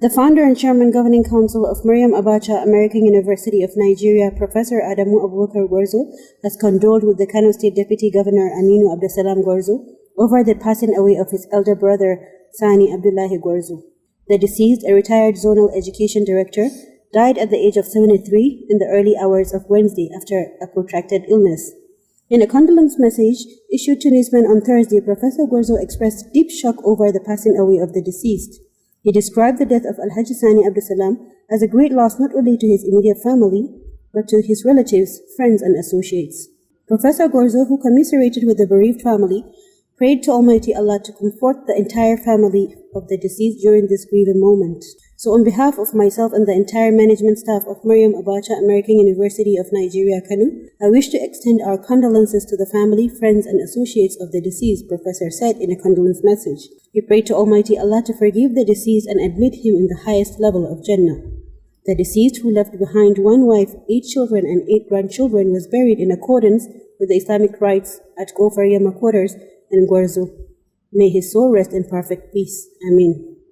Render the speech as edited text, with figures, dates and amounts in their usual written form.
The founder and chairman governing council of Maryam Abacha American University of Nigeria, Professor Abubakar Gwarzo, has condoled with the Kano State Deputy Governor Aminu Abdulsalam Gwarzo over the passing away of his elder brother Sani Gwarzo. The deceased, a retired zonal education director, died at the age of 73 in the early hours of Wednesday after a protracted illness. In a condolence message issued to newsmen on Thursday, Professor Gwarzo expressed deep shock over the passing away of the deceased. He described the death of Alhaji Sani Abdulsalam as a great loss not only to his immediate family, but to his relatives, friends, and associates. Professor Gwarzo, who commiserated with the bereaved family, prayed to Almighty Allah to comfort the entire family of the deceased during this grieving moment. So on behalf of myself and the entire management staff of Maryam Abacha American University of Nigeria, Kano, I wish to extend our condolences to the family, friends, and associates of the deceased, Professor said in a condolence message. He prayed to Almighty Allah to forgive the deceased and admit him in the highest level of Jannah. The deceased, who left behind one wife, 8 children, and 8 grandchildren, was buried in accordance with the Islamic rites at Gofaryama quarters in Gwarzo. May his soul rest in perfect peace. Ameen.